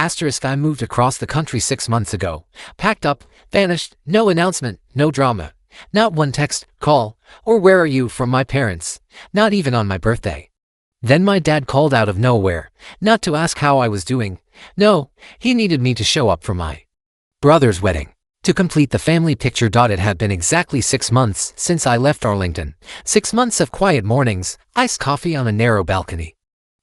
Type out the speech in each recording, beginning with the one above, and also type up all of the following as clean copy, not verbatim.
Asterisk I moved across the country 6 months ago. Packed up, vanished, no announcement, no drama. Not one text, call, or where are you from my parents. Not even on my birthday. Then my dad called out of nowhere, not to ask how I was doing. No, he needed me to show up for my brother's wedding. To complete the family picture. It had been exactly 6 months since I left Arlington. 6 months of quiet mornings, iced coffee on a narrow balcony,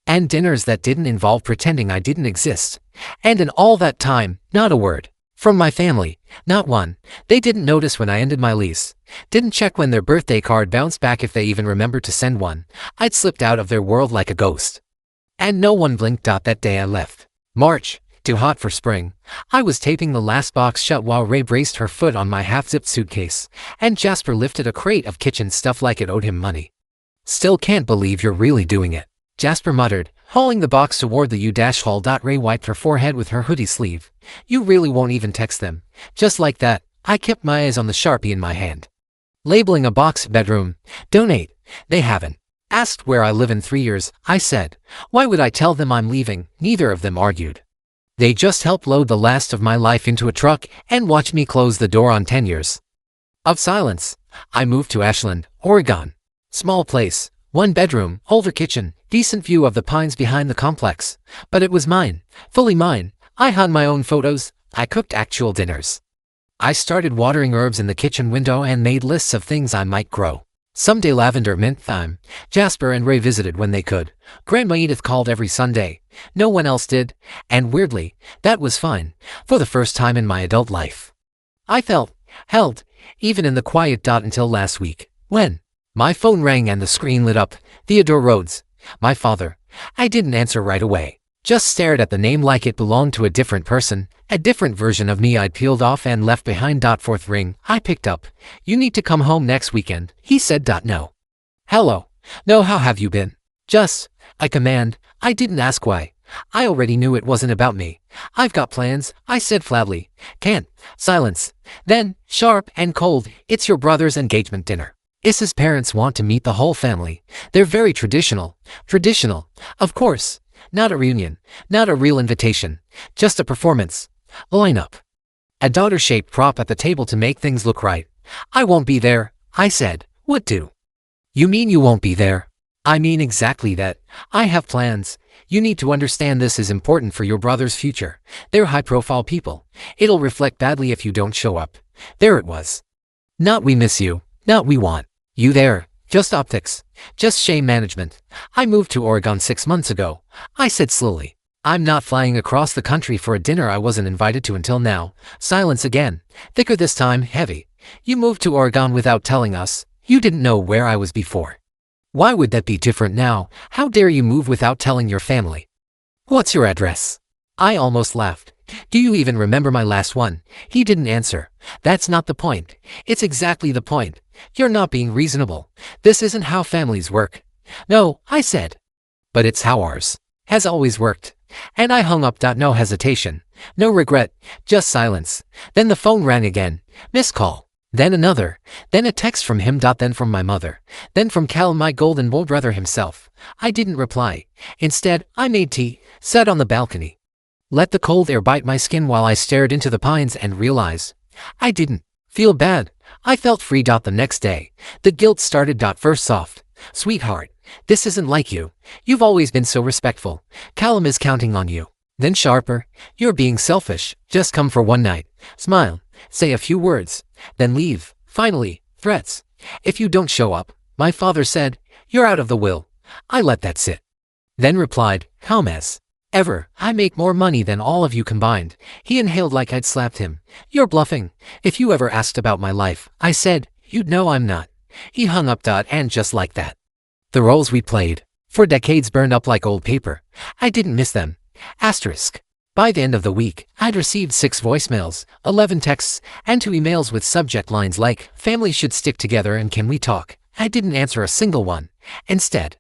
and dinners that didn't involve pretending I didn't exist. And in all that time, not a word from my family, not one. They didn't notice when I ended my lease, didn't check when their birthday card bounced back if they even remembered to send one. I'd slipped out of their world like a ghost. And no one blinked. That day I left. March. Too hot for spring. I was taping the last box shut while Ray braced her foot on my half-zipped suitcase, and Jasper lifted a crate of kitchen stuff like it owed him money. Still can't believe you're really doing it, Jasper muttered, hauling the box toward the U-hall. Ray wiped her forehead with her hoodie sleeve. You really won't even text them? Just like that. I kept my eyes on the Sharpie in my hand, labeling a box bedroom. Donate. They haven't asked where I live in 3 years, I said. Why would I tell them I'm leaving? Neither of them argued. They just helped load the last of my life into a truck and watch me close the door on 10 years of silence. I moved to Ashland, Oregon. Small place, 1 bedroom, older kitchen, decent view of the pines behind the complex. But it was mine, fully mine. I hung my own photos. I cooked actual dinners. I started watering herbs in the kitchen window and made lists of things I might grow. Someday lavender, mint, thyme. Jasper and Ray visited when they could. Grandma Edith called every Sunday. No one else did, and weirdly, that was fine. For the first time in my adult life, I felt held, even in the quiet. Until last week, when my phone rang and the screen lit up. Theodore Rhodes, my father. I didn't answer right away, just stared at the name like it belonged to a different person, a different version of me I'd peeled off and left behind. Fourth ring, I picked up. You need to come home next weekend, he said. No. Hello. No, how have you been? Just, I command. I didn't ask why. I already knew it wasn't about me. I've got plans, I said flatly. Can't. Silence. Then, sharp and cold, it's your brother's engagement dinner. Issa's parents want to meet the whole family. They're very traditional. Traditional, of course. Not a reunion, not a real invitation, just a performance. Line up a daughter-shaped prop at the table to make things look right. I won't be there, I said. What do you mean you won't be there? I mean exactly that. I have plans. You need to understand this is important for your brother's future. They're high-profile people. It'll reflect badly if you don't show up. There it was. Not we miss you, not we want you there. Just optics. Just shame management. I moved to Oregon 6 months ago, I said slowly. I'm not flying across the country for a dinner I wasn't invited to until now. Silence again. Thicker this time, heavy. You moved to Oregon without telling us. You didn't know where I was before. Why would that be different now? How dare you move without telling your family? What's your address? I almost laughed. Do you even remember my last one? He didn't answer. That's not the point. It's exactly the point. You're not being reasonable. This isn't how families work. No, I said. But it's how ours has always worked. And I hung up. No hesitation. No regret. Just silence. Then the phone rang again. Missed call. Then another. Then a text from him. Then from my mother. Then from Cal, my golden boy brother himself. I didn't reply. Instead, I made tea, sat on the balcony, let the cold air bite my skin while I stared into the pines and realized I didn't feel bad. I felt free. The next day, the guilt started. First soft. Sweetheart, this isn't like you. You've always been so respectful. Callum is counting on you. Then sharper. You're being selfish. Just come for one night. Smile. Say a few words. Then leave. Finally, threats. If you don't show up, my father said, you're out of the will. I let that sit. Then replied, calm as ever. I make more money than all of you combined. He inhaled like I'd slapped him. You're bluffing. If you ever asked about my life, I said, you'd know I'm not. He hung up. And just like that, the roles we played for decades burned up like old paper. I didn't miss them. Asterisk. By the end of the week, I'd received 6 voicemails, 11 texts, and 2 emails with subject lines like, family should stick together and can we talk? I didn't answer a single one. Instead,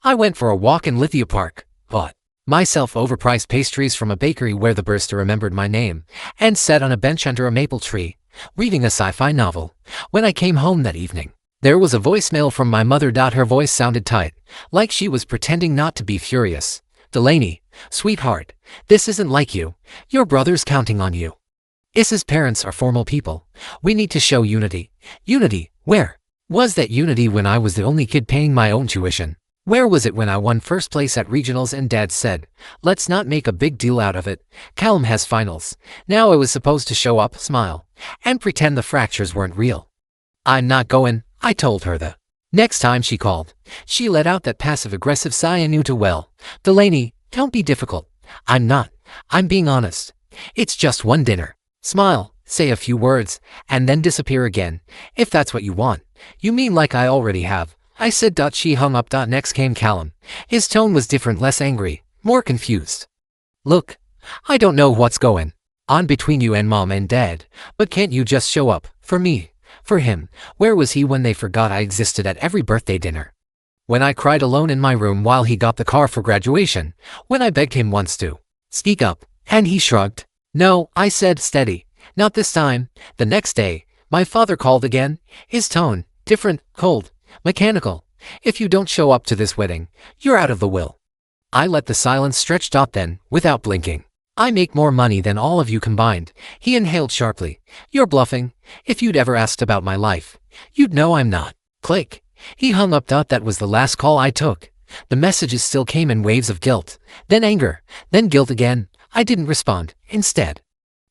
I went for a walk in Lithia Park, bought myself overpriced pastries from a bakery where the barista remembered my name, and sat on a bench under a maple tree, reading a sci-fi novel. When I came home that evening, there was a voicemail from my mother. Her voice sounded tight, like she was pretending not to be furious. Delaney, "Sweetheart, this isn't like you. Your brother's counting on you. Issa's parents are formal people. We need to show unity." "Unity? Where? Was that unity when I was the only kid paying my own tuition? Where was it when I won first place at regionals and Dad said, 'Let's not make a big deal out of it. Callum has finals.' Now I was supposed to show up, smile, and pretend the fractures weren't real. I'm not going," I told her the next time she called. She let out that passive-aggressive sigh I knew too well. "Delaney, don't be difficult." "I'm not. I'm being honest. It's just one dinner. Smile, say a few words, and then disappear again, if that's what you want." "You mean like I already have?" I said. She hung up. Next came Callum. His tone was different, less angry, more confused. "Look, I don't know what's going on between you and Mom and Dad, but can't you just show up, for me, for him? Where was he when they forgot I existed at every birthday dinner? When I cried alone in my room while he got the car for graduation? When I begged him once to speak up, and he shrugged?" "No," I said, steady. "Not this time." The next day, my father called again, his tone different, cold, mechanical. "If you don't show up to this wedding, you're out of the will." I let the silence stretch. Then, without blinking, "I make more money than all of you combined." He inhaled sharply. "You're bluffing. If you'd ever asked about my life, you'd know I'm not." Click. He hung up. That was the last call I took. The messages still came in waves of guilt, then anger, then guilt again. I didn't respond. Instead,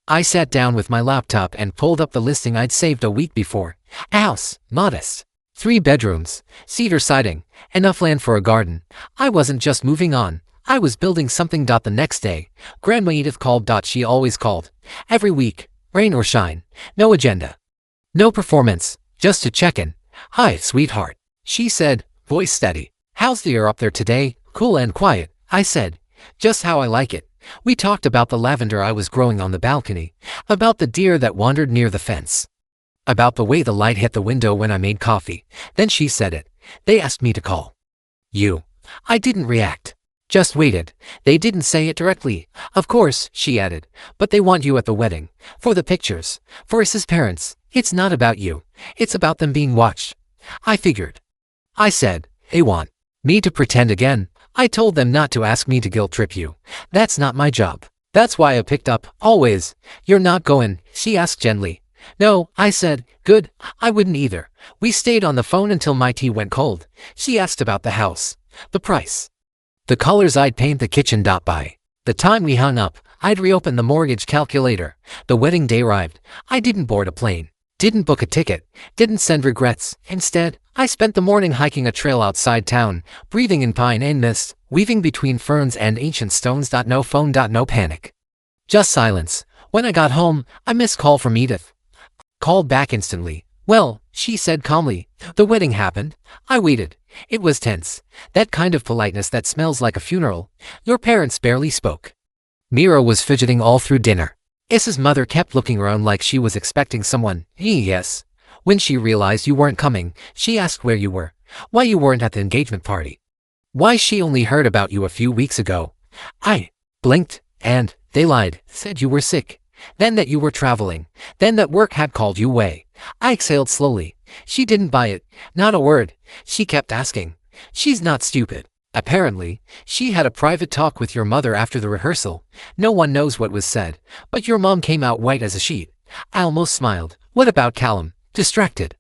I sat down with my laptop and pulled up the listing I'd saved a week before. A house, modest. 3 bedrooms, cedar siding, enough land for a garden. I wasn't just moving on, I was building something. The next day, Grandma Edith called. She always called. Every week, rain or shine. No agenda. No performance, just to check in. "Hi, sweetheart," she said, voice steady. "How's the air up there today?" "Cool and quiet," I said. "Just how I like it." We talked about the lavender I was growing on the balcony, about the deer that wandered near the fence, about the way the light hit the window when I made coffee. Then she said it. "They asked me to call you." I didn't react. Just waited. "They didn't say it directly, of course," she added, "but they want you at the wedding. For the pictures. For Issa's parents. It's not about you. It's about them being watched." I figured. I said, "They want me to pretend again." I told them not to ask me to guilt trip you. That's not my job. That's why I picked up, always. "You're not going?" she asked gently. "No," I said. "Good, I wouldn't either." We stayed on the phone until my tea went cold. She asked about the house, the price, the colors I'd paint the kitchen. By the time we hung up, I'd reopened the mortgage calculator. The wedding day arrived. I didn't board a plane, didn't book a ticket, didn't send regrets. Instead, I spent the morning hiking a trail outside town, breathing in pine and mist, weaving between ferns and ancient stones. No phone, no panic. Just silence. When I got home, I missed call from Edith. Called back instantly. "Well," she said calmly, "the wedding happened." I waited. It was tense. That kind of politeness that smells like a funeral. Your parents barely spoke. Mira was fidgeting all through dinner. Issa's mother kept looking around like she was expecting someone. Yes. When she realized you weren't coming, she asked where you were, why you weren't at the engagement party, why she only heard about you a few weeks ago. I blinked, and they lied, said you were sick, then that you were traveling, then that work had called you away. I exhaled slowly. She didn't buy it, not a word. She kept asking. She's not stupid. Apparently, she had a private talk with your mother after the rehearsal. No one knows what was said, but your mom came out white as a sheet. I almost smiled. What about Callum? Distracted.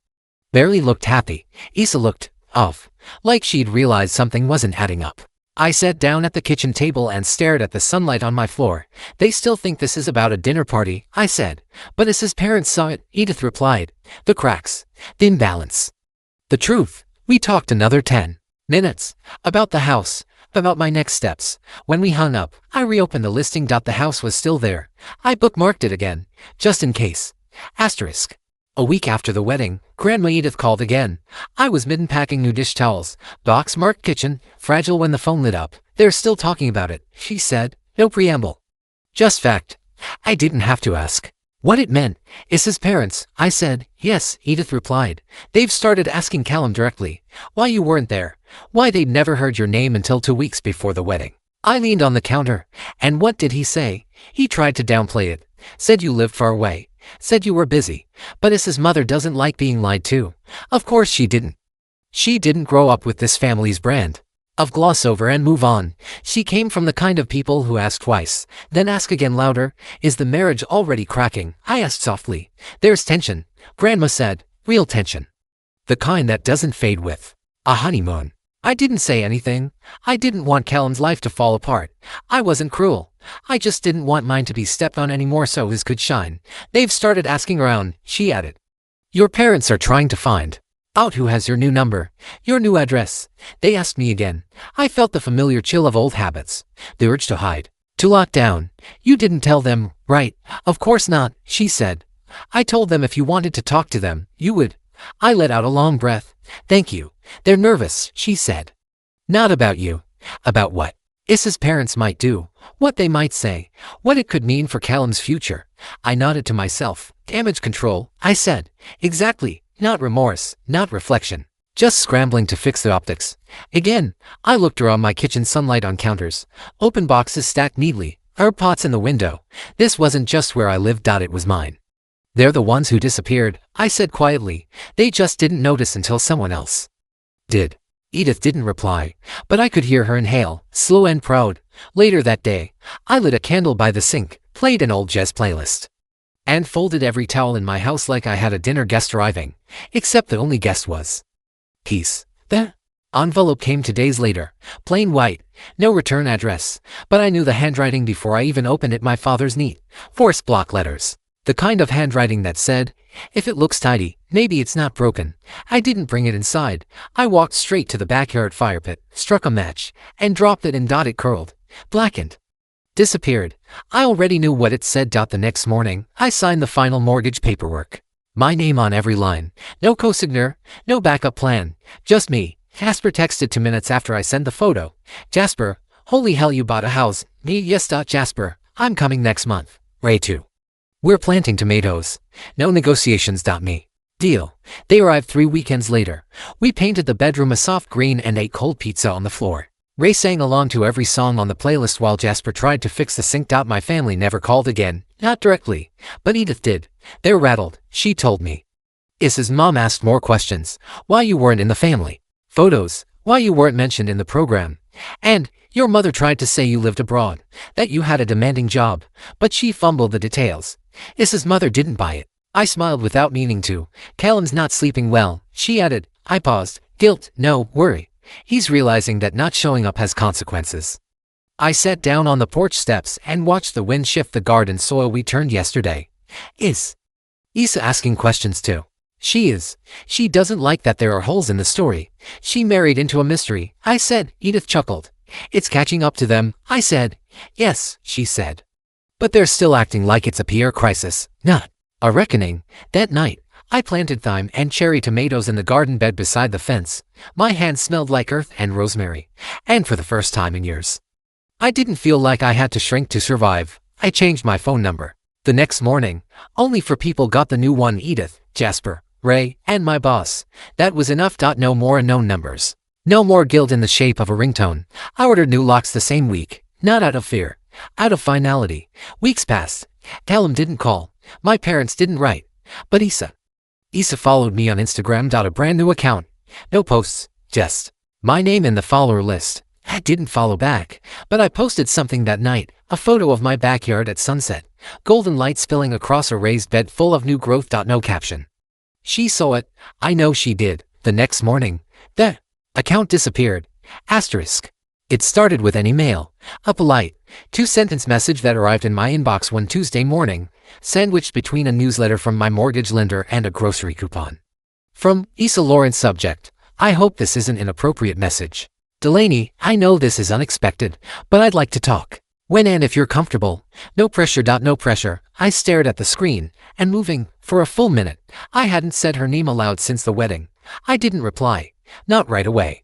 Barely looked happy. Issa looked off, like she'd realized something wasn't adding up. I sat down at the kitchen table and stared at the sunlight on my floor. "They still think this is about a dinner party," I said. "But Issa's parents saw it," Edith replied. "The cracks, the imbalance, the truth." We talked another 10 minutes. About the house, about my next steps. When we hung up, I reopened the listing. The house was still there. I bookmarked it again, just in case. Asterisk. A week after the wedding, Grandma Edith called again. I was mid-packing new dish towels. Box marked kitchen, fragile when the phone lit up. "They're still talking about it," she said. No preamble. Just fact. I didn't have to ask what it meant. "Issa's parents," I said. "Yes," Edith replied. "They've started asking Callum directly why you weren't there, why they'd never heard your name until 2 weeks before the wedding." I leaned on the counter. "And what did he say?" "He tried to downplay it. Said you lived far away. Said you were busy. But Issa's mother doesn't like being lied to." Of course she didn't. She didn't grow up with this family's brand. of gloss over and move on. She came from the kind of people who ask twice, then ask again louder. Is the marriage already cracking? I asked softly. There's tension, Grandma said. Real tension. The kind that doesn't fade with a honeymoon. I didn't say anything. I didn't want Callum's life to fall apart. I wasn't cruel. I just didn't want mine to be stepped on anymore so his could shine. They've started asking around, she added. Your parents are trying to find out who has your new number, your new address. They asked me again. I felt the familiar chill of old habits, the urge to hide, to lock down. You didn't tell them, right? Of course not, she said. I told them if you wanted to talk to them, you would. I let out a long breath. Thank you. They're nervous, she said. Not about you. About what Issa's parents might do, what they might say, what it could mean for Callum's future. I nodded to myself. Damage control, I said. Exactly. Not remorse, not reflection. Just scrambling to fix the optics. Again, I looked around my kitchen, sunlight on counters, open boxes stacked neatly, herb pots in the window. This wasn't just where I lived, it was mine. They're the ones who disappeared, I said quietly. They just didn't notice until someone else did. Edith didn't reply, but I could hear her inhale, slow and proud. Later that day, I lit a candle by the sink, played an old jazz playlist, and folded every towel in my house like I had a dinner guest arriving, except the only guest was peace. The envelope came 2 days later, plain white, no return address, but I knew the handwriting before I even opened it. My father's neat, forced block letters. The kind of handwriting that said, if it looks tidy, maybe it's not broken. I didn't bring it inside. I walked straight to the backyard fire pit, struck a match, and dropped it in. It curled, blackened, disappeared. I already knew what it said. The next morning, I signed the final mortgage paperwork. My name on every line. No cosigner, no backup plan. Just me. Jasper texted 2 minutes after I sent the photo. Jasper, holy hell, you bought a house. Me, yes. Jasper, I'm coming next month. Ray too. We're planting tomatoes. No negotiations. Me. Deal. They arrived 3 weekends later. We painted the bedroom a soft green and ate cold pizza on the floor. Ray sang along to every song on the playlist while Jasper tried to fix the sink. My family never called again, not directly, but Edith did. They're rattled, she told me. Issa's mom asked more questions. Why you weren't in the family photos, why you weren't mentioned in the program. And your mother tried to say you lived abroad, that you had a demanding job, but she fumbled the details. Issa's mother didn't buy it. I smiled without meaning to. Callum's not sleeping well, she added. I paused. Guilt, no, worry. He's realizing that not showing up has consequences. I sat down on the porch steps and watched the wind shift the garden soil we turned yesterday. Is Issa asking questions too? She is. She doesn't like that there are holes in the story. She married into a mystery, I said. Edith chuckled. It's catching up to them, I said. Yes, she said. But they're still acting like it's a PR crisis, not a reckoning. That night, I planted thyme and cherry tomatoes in the garden bed beside the fence. My hands smelled like earth and rosemary, and for the first time in years, I didn't feel like I had to shrink to survive. I changed my phone number the next morning. Only 4 people got the new one: Edith, Jasper, Ray, and my boss. That was enough. No more unknown numbers. No more guilt in the shape of a ringtone. I ordered new locks the same week, not out of fear, out of finality. Weeks passed. Callum didn't call. My parents didn't write. But Issa followed me on Instagram. A brand new account. No posts, just my name in the follower list. I didn't follow back, but I posted something that night, a photo of my backyard at sunset, golden light spilling across a raised bed full of new growth. No caption. She saw it. I know she did. The next morning, the account disappeared. Asterisk. It started with an email, a polite 2-sentence message that arrived in my inbox one Tuesday morning, sandwiched between a newsletter from my mortgage lender and a grocery coupon. From Issa Lawrence. Subject: I hope this isn't an inappropriate message. Delaney, I know this is unexpected, but I'd like to talk. When and if you're comfortable. No pressure. No pressure. I stared at the screen, and moving, for a full minute. I hadn't said her name aloud since the wedding. I didn't reply. Not right away.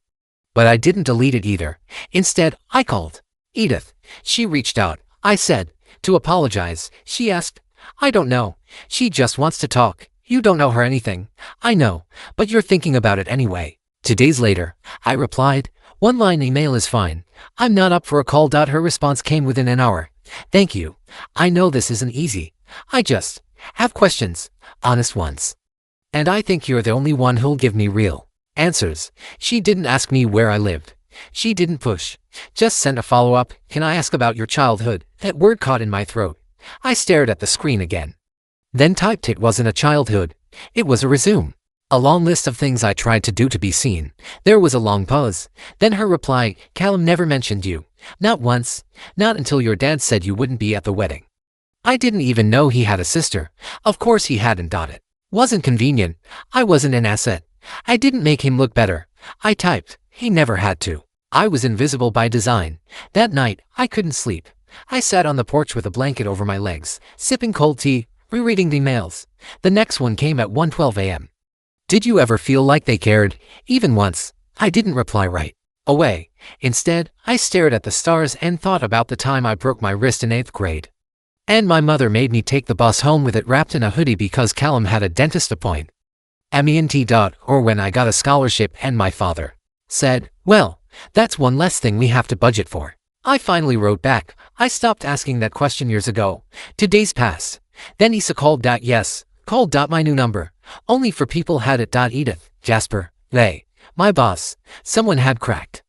But I didn't delete it either. Instead, I called Edith. She reached out, I said, to apologize. She asked, I don't know. She just wants to talk. You don't know her anything. I know, but you're thinking about it anyway. 2 days later, I replied, 1-line email is fine. I'm not up for a call. Her response came within an hour. Thank you. I know this isn't easy. I just have questions, honest ones. And I think you're the only one who'll give me real answers. She didn't ask me where I lived. She didn't push. Just sent a follow-up, "Can I ask about your childhood?" That word caught in my throat. I stared at the screen again. Then typed it wasn't a childhood. It was a resume. A long list of things I tried to do to be seen. There was a long pause. Then her reply, "Callum never mentioned you. Not once. Not until your dad said you wouldn't be at the wedding." I didn't even know he had a sister. Of course he hadn't. It wasn't convenient. I wasn't an asset. I didn't make him look better. I typed. He never had to. I was invisible by design. That night, I couldn't sleep. I sat on the porch with a blanket over my legs, sipping cold tea, rereading the emails. The next one came at 1:12 a.m. "Did you ever feel like they cared? Even once?" I didn't reply right away. Instead, I stared at the stars and thought about the time I broke my wrist in 8th grade. And my mother made me take the bus home with it wrapped in a hoodie because Callum had a dentist appointment. Or when I got a scholarship and my father said, "Well, that's one less thing we have to budget for." I finally wrote back, "I stopped asking that question years ago." 2 days passed. Then Issa called. Yes, called. My new number. Only for people had it. Edith, Jasper, they, my boss, someone had cracked.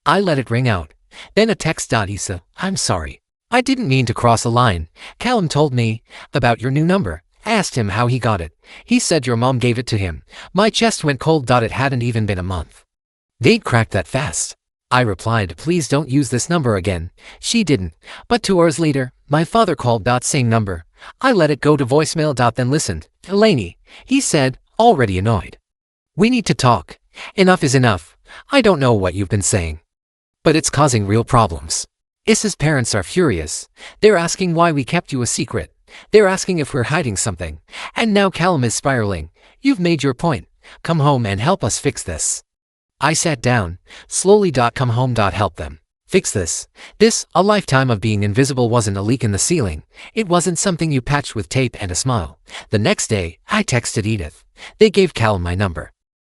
I let it ring out. Then a text. "Issa, I'm sorry. I didn't mean to cross a line. Callum told me about your new number." I asked him how he got it. He said your mom gave it to him. My chest went cold. It hadn't even been a month. They'd cracked that fast. I replied, "Please don't use this number again." She didn't. But 2 hours later, my father called. Same number. I let it go to voicemail. Then listened. "Delaney," he said, already annoyed. "We need to talk. Enough is enough. I don't know what you've been saying, but it's causing real problems." Issa's parents are furious. They're asking why we kept you a secret. They're asking if we're hiding something. And now Callum is spiraling. "You've made your point. Come home and help us fix this." I sat down. Slowly. "Come home. Help them fix this. A lifetime of being invisible wasn't a leak in the ceiling. It wasn't something you patched with tape and a smile." The next day, I texted Edith. They gave Callum my number.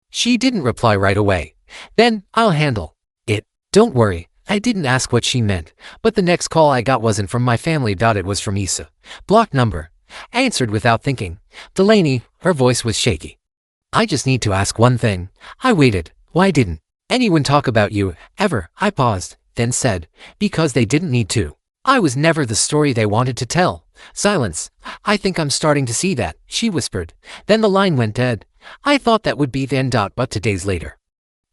She didn't reply right away. Then, "I'll handle it. Don't worry." I didn't ask what she meant, but the next call I got wasn't from my family. It was from Issa. Blocked number. I answered without thinking. "Delaney," her voice was shaky. "I just need to ask one thing." I waited. "Why didn't anyone talk about you, ever?" I paused, then said, "Because they didn't need to. I was never the story they wanted to tell." Silence. "I think I'm starting to see that," she whispered. Then the line went dead. I thought that would be the end. But 2 days later,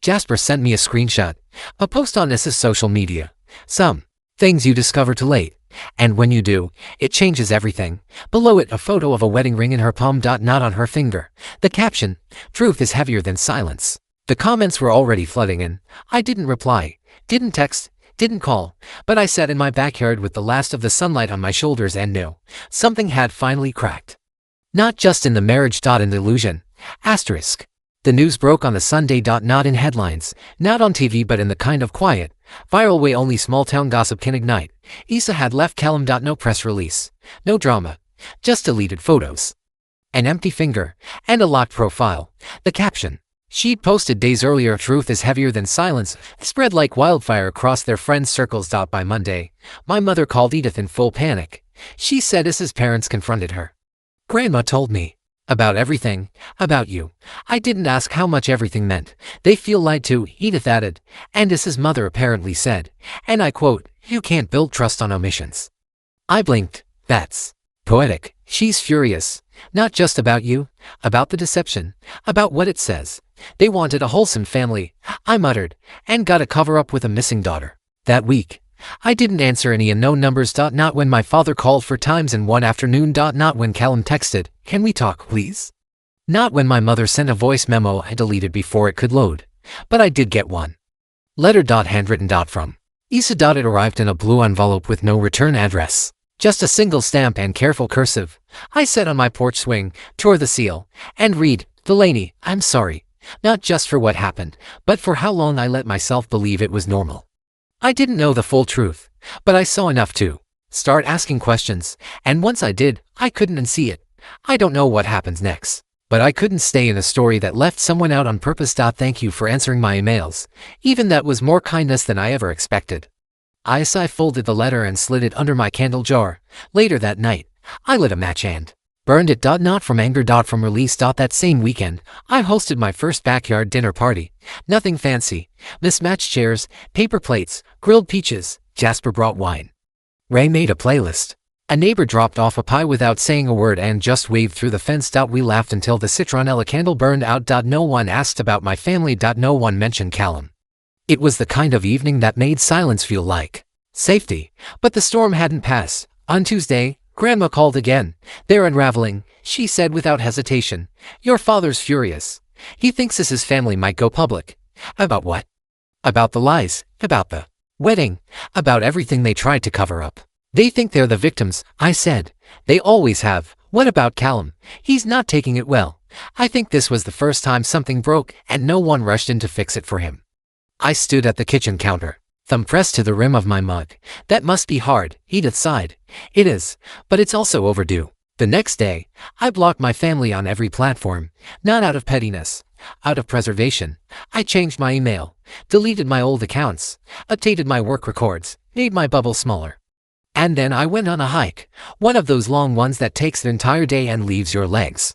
Jasper sent me a screenshot, a post on Issa's social media. "Some things you discover too late, and when you do, it changes everything." Below it, a photo of a wedding ring in her palm. Not on her finger. The caption, "Truth is heavier than silence." The comments were already flooding in. I didn't reply, didn't text, didn't call, but I sat in my backyard with the last of the sunlight on my shoulders and knew something had finally cracked. Not just in the marriage. In the illusion. Asterisk. The news broke on the Sunday. Not in headlines, not on TV, but in the kind of quiet, viral way only small-town gossip can ignite. Issa had left Callum. No press release, no drama, just deleted photos, an empty finger, and a locked profile. The caption she'd posted days earlier, "Truth is heavier than silence," spread like wildfire across their friends' circles. By Monday, my mother called Edith in full panic. She said Issa's parents confronted her. "Grandma told me about everything, about you." I didn't ask how much everything meant. "They feel lied to," Edith added, and Issa's mother apparently said, and I quote, "You can't build trust on omissions." I blinked. "That's poetic." "She's furious. Not just about you, about the deception, about what it says. They wanted a wholesome family," I muttered, "and got a cover-up with a missing daughter." That week, I didn't answer any unknown numbers. Not when my father called 4 times in one afternoon. Not when Callum texted, "Can we talk, please?" Not when my mother sent a voice memo I deleted before it could load. But I did get one letter. Handwritten. From Issa. It arrived in a blue envelope with no return address. Just a single stamp and careful cursive. I sat on my porch swing, tore the seal, and read, "Delaney, I'm sorry. Not just for what happened, but for how long I let myself believe it was normal." I didn't know the full truth, but I saw enough to start asking questions, and once I did, I couldn't unsee it. I don't know what happens next, but I couldn't stay in a story that left someone out on purpose. Thank you for answering my emails. Even that was more kindness than I ever expected. I folded the letter and slid it under my candle jar. Later that night, I lit a match and Burned it. Not from anger. From release. That same weekend, I hosted my first backyard dinner party. Nothing fancy. Mismatched chairs, paper plates, grilled peaches. Jasper brought wine. Ray made a playlist. A neighbor dropped off a pie without saying a word and just waved through the fence. We laughed until the citronella candle burned out. No one asked about my family. No one mentioned Callum. It was the kind of evening that made silence feel like safety. But the storm hadn't passed. On Tuesday, Grandma called again. "They're unraveling," she said without hesitation. "Your father's furious. He thinks his family might go public." "About what?" "About the lies, about the wedding, about everything they tried to cover up. They think they're the victims," I said. "They always have. What about Callum? He's not taking it well. I think this was the first time something broke and no one rushed in to fix it for him." I stood at the kitchen counter, thumb pressed to the rim of my mug. "That must be hard," Edith sighed. "It is, but it's also overdue." The next day, I blocked my family on every platform, not out of pettiness, out of preservation. I changed my email, deleted my old accounts, updated my work records, made my bubble smaller. And then I went on a hike, one of those long ones that takes the entire day and leaves your legs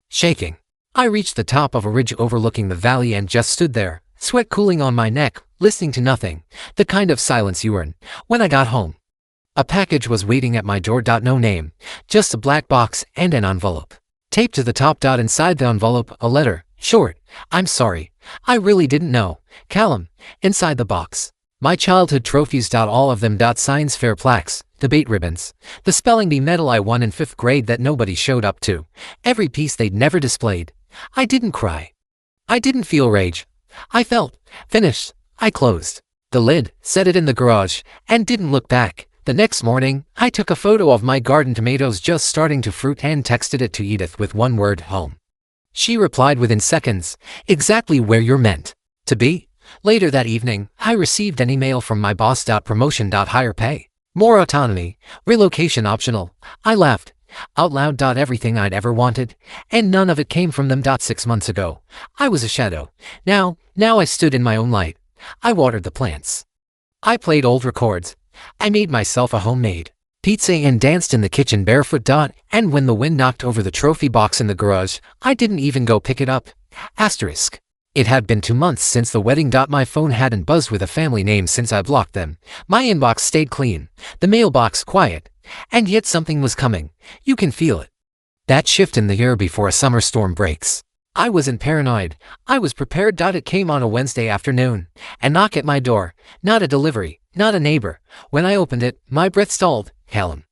shaking. I reached the top of a ridge overlooking the valley and just stood there, sweat cooling on my neck, listening to nothing, the kind of silence you earn. When I got home, a package was waiting at my door. No name, just a black box and an envelope taped to the top. Inside the envelope, a letter, short, "I'm sorry. I really didn't know. Callum." Inside the box, my childhood trophies. All of them. Science fair plaques, debate ribbons, the spelling bee medal I won in 5th grade that nobody showed up to, every piece they'd never displayed. I didn't cry. I didn't feel rage. I felt finished. I closed the lid, set it in the garage, and didn't look back. The next morning, I took a photo of my garden tomatoes just starting to fruit and texted it to Edith with one word: home. She replied within seconds, "Exactly where you're meant to be." Later that evening, I received an email from my boss. Promotion. Higher pay, more autonomy, relocation optional. I laughed out loud. Everything I'd ever wanted, and none of it came from them. 6 months ago, I was a shadow. Now I stood in my own light. I watered the plants. I played old records. I made myself a homemade pizza and danced in the kitchen barefoot. And when the wind knocked over the trophy box in the garage, I didn't even go pick it up. Asterisk. It had been 2 months since the wedding. My phone hadn't buzzed with a family name since I blocked them. My inbox stayed clean, the mailbox quiet, and yet something was coming. You can feel it. That shift in the air before a summer storm breaks. I wasn't paranoid. I was prepared. It came on a Wednesday afternoon. A knock at my door. Not a delivery, not a neighbor. When I opened it, my breath stalled. Callum,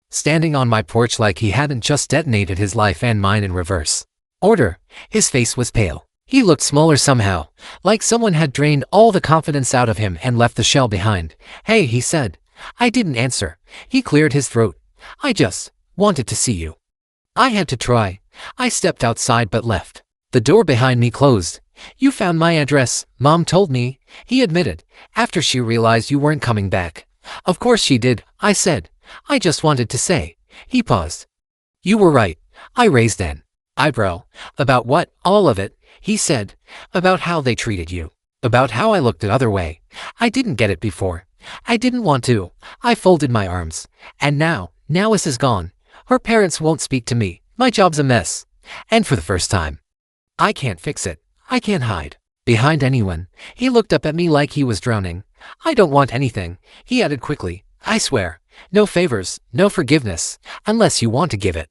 standing on my porch like he hadn't just detonated his life and mine in reverse order. His face was pale. He looked smaller somehow, like someone had drained all the confidence out of him and left the shell behind. "Hey," he said. I didn't answer. He cleared his throat. "I just wanted to see you." I had to try. I stepped outside but left the door behind me closed. "You found my address, Mom told me," he admitted, "after she realized you weren't coming back." "Of course she did," I said. "I just wanted to say." He paused. "You were right." I raised an eyebrow. "About what?" "All of it," he said. "About how they treated you. About how I looked the other way. I didn't get it before. I didn't want to." I folded my arms. "And now Alice is gone. Her parents won't speak to me. My job's a mess. And for the first time, I can't fix it. I can't hide behind anyone." He looked up at me like he was drowning. "I don't want anything," he added quickly. "I swear. No favors, no forgiveness, unless you want to give it.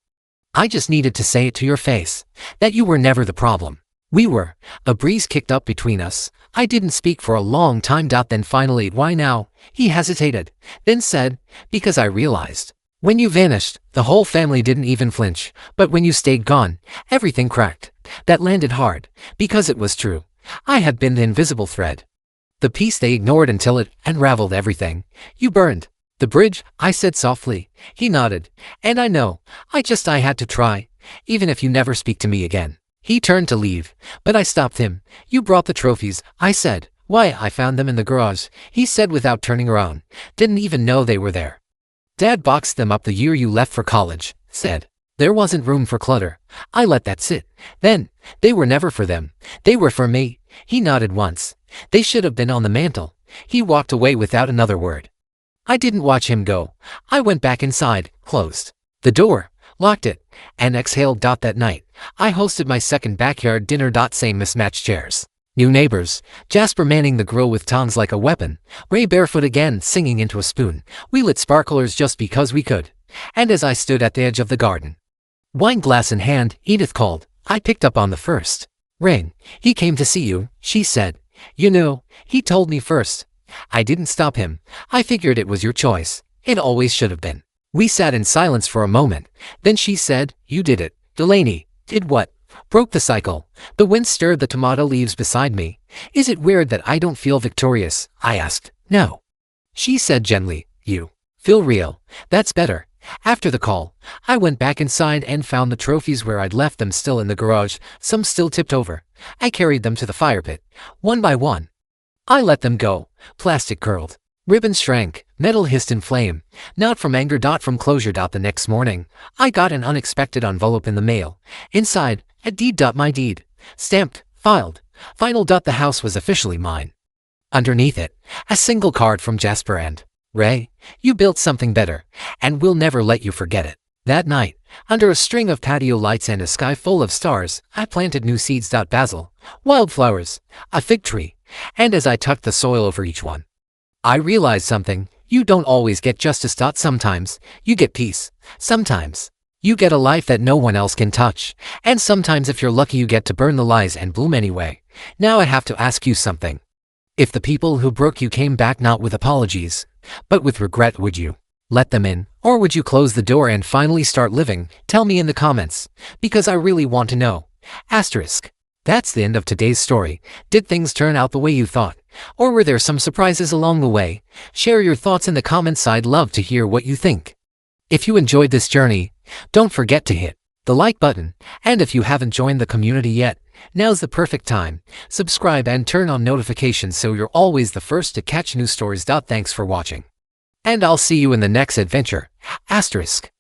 I just needed to say it to your face, that you were never the problem. We were." A breeze kicked up between us. I didn't speak for a long time. Then finally, "Why now?" He hesitated, then said, "Because I realized. When you vanished, the whole family didn't even flinch. But when you stayed gone, everything cracked." That landed hard, because it was true. I had been the invisible thread, the piece they ignored until it unraveled everything. "You burned the bridge," I said softly. He nodded. "And I know. I had to try, even if you never speak to me again." He turned to leave, but I stopped him. "You brought the trophies," I said. "Why, I found them in the garage," he said without turning around. "Didn't even know they were there. Dad boxed them up the year you left for college," said. "There wasn't room for clutter." I let that sit. Then, "They were never for them. They were for me." He nodded once. "They should have been on the mantle." He walked away without another word. I didn't watch him go. I went back inside, closed the door, locked it, and exhaled. That night, I hosted my second backyard dinner. Same mismatched chairs. New neighbors, Jasper manning the grill with tongs like a weapon, Ray barefoot again singing into a spoon. We lit sparklers just because we could. And as I stood at the edge of the garden, wine glass in hand, Edith called. I picked up on the first ring. He came to see you, she said. You know, he told me first. I didn't stop him. I figured it was your choice. It always should have been. We sat in silence for a moment. Then she said, you did it. Delaney. Did what? Broke the cycle. The wind stirred the tomato leaves beside me. Is it weird that I don't feel victorious? I asked. No. She said gently, you feel real. That's better. After the call, I went back inside and found the trophies where I'd left them still in the garage, some still tipped over. I carried them to the fire pit, one by one. I let them go. Plastic curled. Ribbons shrank. Metal hissed in flame. Not from anger. From closure. The next morning, I got an unexpected envelope in the mail. Inside, a deed. My deed. Stamped. Filed. Final. The house was officially mine. Underneath it, a single card from Jasper and Ray. You built something better, and we'll never let you forget it. That night, under a string of patio lights and a sky full of stars, I planted new seeds. Basil, wildflowers, a fig tree, and as I tucked the soil over each one, I realized something. You don't always get justice. Sometimes, you get peace. Sometimes, you get a life that no one else can touch. And sometimes if you're lucky you get to burn the lies and bloom anyway. Now I have to ask you something. If the people who broke you came back not with apologies, but with regret, would you let them in? Or would you close the door and finally start living? Tell me in the comments, because I really want to know. Asterisk. That's the end of today's story. Did things turn out the way you thought? Or were there some surprises along the way? Share your thoughts in the comments. I'd love to hear what you think. If you enjoyed this journey, don't forget to hit the like button. And if you haven't joined the community yet, now's the perfect time. Subscribe and turn on notifications so you're always the first to catch new stories. Thanks for watching. And I'll see you in the next adventure. Asterisk.